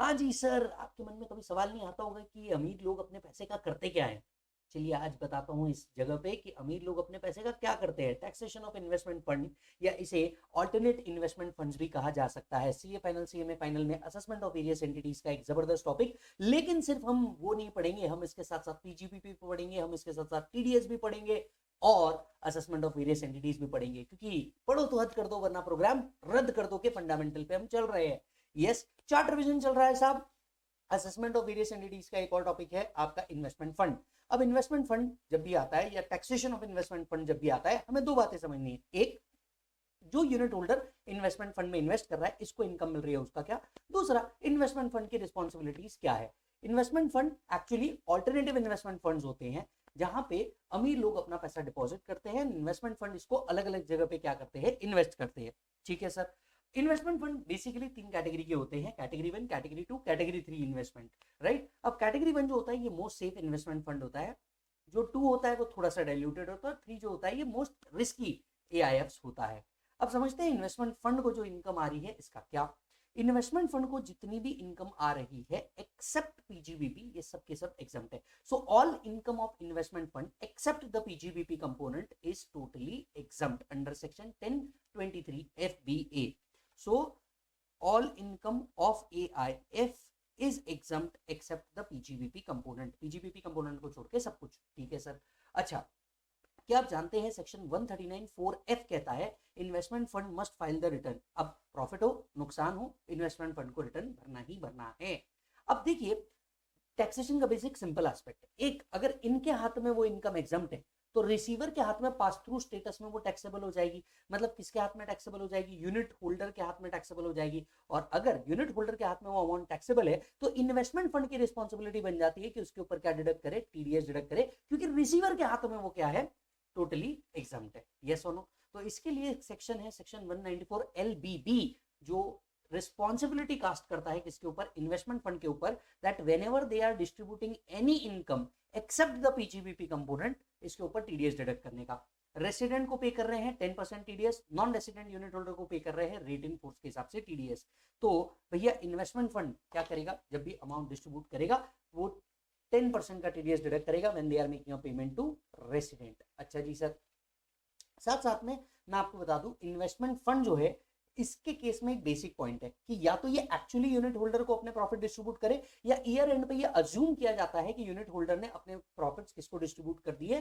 हाँ जी सर, आपके मन में कभी सवाल नहीं आता होगा कि अमीर लोग अपने पैसे का करते क्या है। चलिए आज बताता हूँ इस जगह पे कि अमीर लोग अपने पैसे का क्या करते हैं। टैक्सेशन ऑफ इन्वेस्टमेंट फंड, या इसे ऑल्टरनेट इन्वेस्टमेंट फंड्स भी कहा जा सकता है। सीए फाइनल, सीएमए फाइनल में असेसमेंट ऑफ वेरियस एंटिटीज का एक जबरदस्त टॉपिक। लेकिन सिर्फ हम वो नहीं पढ़ेंगे, हम इसके साथ साथ पीजीबीपी पढ़ेंगे, हम इसके साथ साथ टीडीएस भी पढ़ेंगे और असेसमेंट ऑफ वेरियस एंटिटीज भी पढ़ेंगे, क्योंकि पढ़ो तो हद कर दो वरना प्रोग्राम रद्द कर दो के फंडामेंटल पे हम चल रहे हैं। यस, चार्ट रिवीजन चल रहा है साहब। असेसमेंट ऑफ वेरियस एंटिटीज का एक और टॉपिक है आपका इन्वेस्टमेंट फंड। अब इन्वेस्टमेंट फंड जब भी आता है या टैक्सेशन ऑफ इन्वेस्टमेंट फंड जब भी आता है, हमें दो बातें समझनी है। एक, जो यूनिट होल्डर इन्वेस्टमेंट फंड में इन्वेस्ट कर रहा है, इसको इनकम मिल रही है, उसका क्या। दूसरा, इन्वेस्टमेंट फंड की रिस्पॉन्सिबिलिटीज क्या है। Investment fund actually alternative investment funds होते हैं, जहां पे अमीर लोग अपना पैसा डिपॉजिट करते हैं। इन्वेस्टमेंट फंड इसको अलग अलग जगह पे क्या करते हैं, इन्वेस्ट करते हैं। ठीक है सर। इन्वेस्टमेंट फंड बेसिकली तीन कैटेगरी के होते हैं, category 1, category 2, category 3 investment. Right. अब कैटेगरी 1 जो होता है ये मोस्ट सेफ इन्वेस्टमेंट फंड होता है। जो 2 होता है वो थोड़ा सा डाइल्यूटेड होता है। 3 जो होता है ये मोस्ट रिस्की एआईएफ्स होता है। अब समझते हैं इन्वेस्टमेंट फंड को जो इनकम आ रही है इसका क्या। इन्वेस्टमेंट फंड को जितनी भी इनकम आ रही है एक्सेप्ट पीजीबीपी, ये सब के सब एग्जम्प्ट है। So all income of investment fund except the PGBP component is totally exempt under section 1023 FBA. So all income of AIF is exempt except the PGBP component। PGBP component को छोड़ के सब कुछ। ठीक है सर। अच्छा, क्या आप जानते हैं सेक्शन 139(4)(f) कहता है investment fund must file the return. अब प्रॉफिट हो नुकसान हो, इन्वेस्टमेंट फंड को रिटर्न भरना ही भरना है। अब देखिए, टैक्सेशन का बेसिक सिंपल एस्पेक्ट है। एक, अगर इनके हाथ में वो इनकम एग्जम्प्ट है तो रिसीवर के हाथ में पास थ्रू स्टेटस में वो टैक्सेबल हो जाएगी। मतलब किसके हाथ में टैक्सेबल हो जाएगी, यूनिट होल्डर के हाथ में टैक्सेबल हो जाएगी। और अगर यूनिट होल्डर के हाथ में वो अमाउंट टैक्सेबल है तो इन्वेस्टमेंट फंड की रिस्पॉन्सिबिलिटी बन जाती है कि उसके ऊपर क्या डिडक्ट करे, टीडीएस डिडक्ट करे, क्योंकि रिसीवर के हाथ में वो क्या है, टोटली एग्जम्प्ट है। यस और नो। तो इसके लिए सेक्शन है सेक्शन 194 LBB, जो रिस्पॉन्सिबिलिटी कास्ट करता है किसके ऊपर, इन्वेस्टमेंट फंड के ऊपर, that whenever they are distributing any income except the PGBP component, इसके ऊपर टीडीएस डिडक्ट करने का। रेसिडेंट को पे कर रहे हैं 10% TDS, non resident unit holder को पे कर रहे हैं रेट इन फोर्स के हिसाब से टीडीएस। तो भैया इन्वेस्टमेंट फंड क्या करेगा, जब भी अमाउंट डिस्ट्रीब्यूट करेगा वो 10% का टीडीएस डिडक्ट करेगा when they are making a payment to resident. अच्छा जी सर। साथ साथ में मैं आपको बता दूं, इन्वेस्टमेंट फंड जो है इसके केस में एक बेसिक पॉइंट है कि या तो ये एक्चुअली यूनिट होल्डर को अपने प्रॉफिट डिस्ट्रीब्यूट करे, या ईयर एंड पे ये अज्यूम किया जाता है कि यूनिट होल्डर ने अपने प्रॉफिट्स किसको डिस्ट्रीब्यूट कर दिए,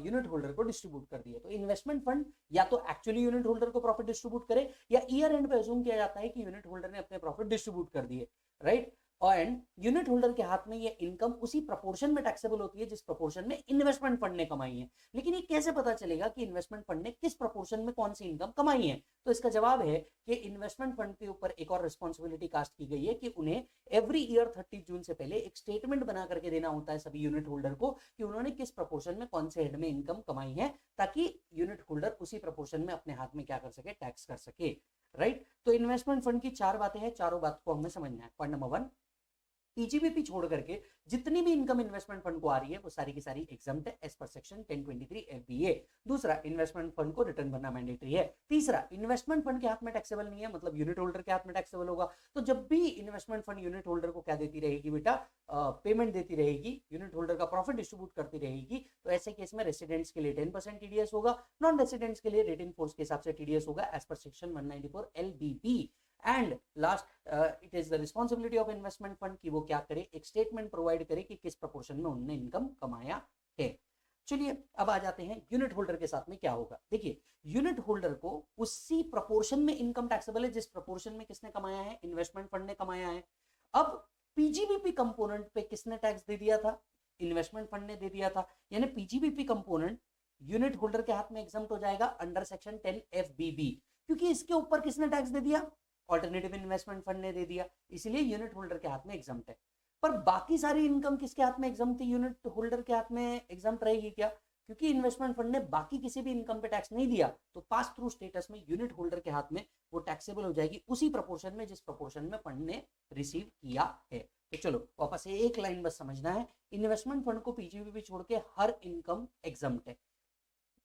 यूनिट होल्डर को डिस्ट्रीब्यूट कर दिए। तो इन्वेस्टमेंट फंड या तो एक्चुअली यूनिट होल्डर को प्रॉफिट डिस्ट्रीब्यूट करे, या ईयर एंड पे अज्यूम किया जाता है कि यूनिट होल्डर ने अपने प्रॉफिट डिस्ट्रीब्यूट कर दिए। राइट। एंड यूनिट होल्डर के हाथ में ये इनकम उसी प्रोपोर्शन में टैक्सेबल होती है जिस प्रोपोर्शन में इन्वेस्टमेंट फंड ने कमाई है। लेकिन ये कैसे पता चलेगा कि इन्वेस्टमेंट फंड ने किस प्रोपोर्शन में कौन सी इनकम कमाई है। तो इसका जवाब है कि इन्वेस्टमेंट फंड के ऊपर एक और रिस्पॉन्सिबिलिटी कास्ट की गई है कि उन्हें एवरी ईयर 30 जून से पहले एक स्टेटमेंट बना करके देना होता है सभी यूनिट होल्डर को कि उन्होंने किस प्रोपोर्शन में कौन से हेड में इनकम कमाई है, ताकि यूनिट होल्डर उसी प्रोपोर्शन में अपने हाथ में क्या कर सके, टैक्स कर सके। राइट। तो इन्वेस्टमेंट फंड की 4 बातें हैं, चारों बात को हमें समझना है। पॉइंट नंबर 1, पीजीबीपी छोड़ करके जितनी भी इनकम इन्वेस्टमेंट फंड को आ रही है वो सारी की सारी एग्जम्प्ट है एज पर सेक्शन 1023 एफबीए। दूसरा, इन्वेस्टमेंट फंड को रिटर्न भरना मैंडेटरी है। तीसरा, इन्वेस्टमेंट फंड के हाथ में टैक्सेबल नहीं है, मतलब यूनिट होल्डर के हाथ में टैक्सेबल होगा। तो जब भी इन्वेस्टमेंट फंड यूनिट होल्डर को क्या देती रहेगी बेटा, पेमेंट देती रहेगी, यूनिट होल्डर का प्रॉफिट डिस्ट्रीब्यूट करती रहेगी, तो ऐसे केस में रेसिडेंट्स के लिए 10% टीडीएस होगा, नॉन रेसिडेंट्स के लिए रेट इन फोर्स के हिसाब से टीडीएस होगा as per section 194 LBB। And last, it is the responsibility of investment fund कि वो क्या करे, एक स्टेटमेंट प्रोवाइड करे कि किस प्रोपोर्शन में उन्होंने इनकम कमाया है। चलिए अब आ जाते हैं यूनिट होल्डर के साथ में क्या होगा। देखिए, यूनिट होल्डर को उसी प्रोपोर्शन में इनकम टैक्सेबल है जिस प्रोपोर्शन में किसने कमाया है, इन्वेस्टमेंट फंड ने कमाया है। अब पीजीबीपी कंपोनेंट पे किसने टैक्स दे दिया था, इन्वेस्टमेंट फंड ने दे दिया था, यानी पीजीबीपी कंपोनेंट यूनिट होल्डर के हाथ में एग्जम्प्ट हो जाएगा अंडर सेक्शन 10 FBB, क्योंकि इसके ऊपर किसने टैक्स दे दिया, ऑल्टरनेटिव इन्वेस्टमेंट फंड ने दे दिया, इसलिए यूनिट होल्डर के हाथ में एग्जम्प्ट है। पर बाकी सारी इनकम किसके हाथ में एग्जम्प्ट थी, यूनिट होल्डर के हाथ में एग्जम्प्ट रहेगी क्या, क्योंकि इन्वेस्टमेंट फंड ने बाकी किसी भी इनकम पे टैक्स नहीं दिया, तो पास थ्रू स्टेटस में यूनिट होल्डर के हाथ में वो टैक्सेबल हो जाएगी उसी प्रोपोर्शन में जिस प्रोपोर्शन में फंड ने रिसीव किया है। तो चलो वापस से एक लाइन बस समझना है, इन्वेस्टमेंट फंड को पीजीबीपी छोड़ के हर इनकम एग्जम्प्ट है।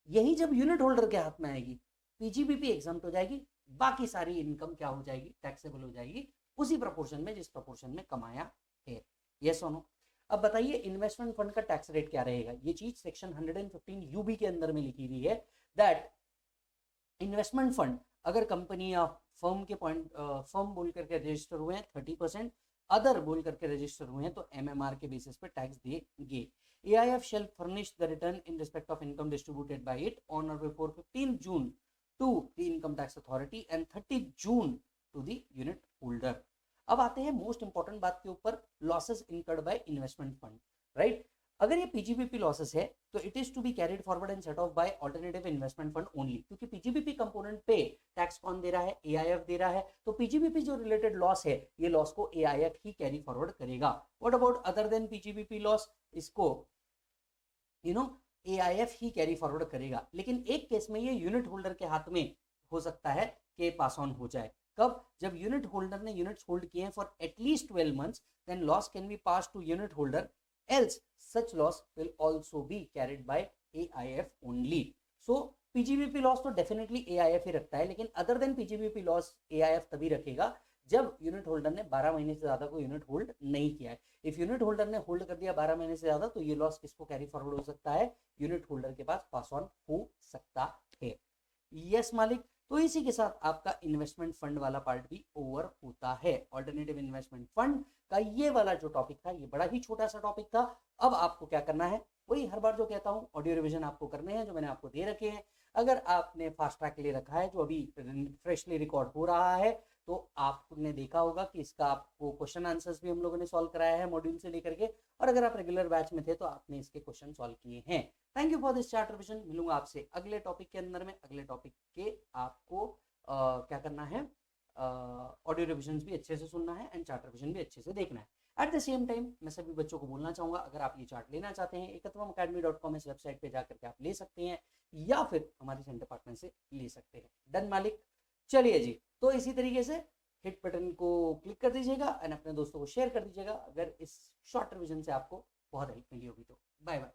यही जब यूनिट होल्डर के हाथ में आएगी, पीजीबीपी एग्जम्प्ट हो जाएगी, बाकी सारी इनकम क्या हो जाएगी, टैक्सेबल हो जाएगी उसी प्रोपोर्शन में जिस प्रोपोर्शन में कमाया है। यस और नो? अब बताइए इन्वेस्टमेंट फंड का टैक्स रेट क्या रहेगा। ये चीज सेक्शन 115 यूबी के अंदर में लिखी हुई है दैट इन्वेस्टमेंट फंड अगर कंपनी या फर्म के पॉइंट फर्म बोल करके रजिस्टर हुए हैं 30%, अदर बोल करके रजिस्टर हुए हैं तो एमएमआर के बेसिस पे टैक्स देंगे। AIF shall furnish the return in respect of income distributed by it on or before 15 June to the income tax authority and 30 June to the unit holder। अब आते हैं most important बात के ऊपर, losses incurred by investment fund, right. अगर ये PGBP losses है तो it is to be carried forward and set off by alternative investment fund only, क्योंकि पीजीबीपी कंपोनेंट पे टैक्स कौन दे रहा है, AIF दे रहा है, तो पीजीबीपी जो रिलेटेड लॉस है ये लॉस को AIF ही कैरी फॉरवर्ड करेगा। What about other than PGBP loss, इसको AIF ही कैरी फॉरवर्ड करेगा। लेकिन एक केस में ये यूनिट होल्डर के हाथ में हो सकता है कि पास ऑन हो जाए। कब? जब यूनिट होल्डर ने यूनिट्स होल्ड किए हैं for at least 12 months, then loss can be pass to unit holder, else such loss will also be carried by AIF only। so PGBP loss तो definitely AIF ही रखता है, लेकिन other than PGBP loss AIF तभी रखेगा जब unit holder ने 12 महीने से ज्यादा को यूनिट होल्ड नहीं किया है। इफ यूनिट होल्डर ने होल्ड कर दिया 12 महीने से ज्यादा तो ये लॉस किसको कैरी फॉरवर्ड हो सकता है, यूनिट होल्डर के पास पास ऑन हो सकता है। यस मालिक। तो इसी के साथ आपका इन्वेस्टमेंट फंड वाला पार्ट भी ओवर होता है। ऑल्टरनेटिव इन्वेस्टमेंट फंड का ये वाला जो टॉपिक था ये बड़ा ही छोटा सा टॉपिक था। अब आपको क्या करना है, वही हर बार जो कहता हूँ, ऑडियो रिवीजन आपको करने हैं जो मैंने आपको दे रखे हैं। अगर आपने फास्ट ट्रैक ले रखा है जो अभी फ्रेशली रिकॉर्ड हो रहा है तो आपने देखा होगा कि इसका आपको क्वेश्चन आंसर्स भी हम लोगों ने सॉल्व कराया है मॉड्यूल से लेकर के, और अगर आप रेगुलर बैच में थे तो आपने इसके क्वेश्चन सॉल्व किए हैं। Thank you for this chart revision. मिलूंगा आपसे अगले टॉपिक के अंदर में। अगले टॉपिक के आपको क्या करना है, ऑडियो रिवीजन भी अच्छे से सुनना है एंड चार्ट रिवीजन भी अच्छे से देखना है। एट द सेम टाइम मैं सभी बच्चों को बोलना चाहूंगा, अगर आप ये चार्ट लेना चाहते हैं ekatwamacademy.com इस वेबसाइट पे जाकर के आप ले सकते हैं, या फिर हमारे सेंटर डिपार्टमेंट से ले सकते हैं। डन मालिक। चलिए जी, तो इसी तरीके से हिट बटन को क्लिक कर दीजिएगा एंड अपने दोस्तों को शेयर कर दीजिएगा अगर इस शॉर्ट रिवीजन से आपको बहुत हेल्प मिली होगी तो। Bye bye.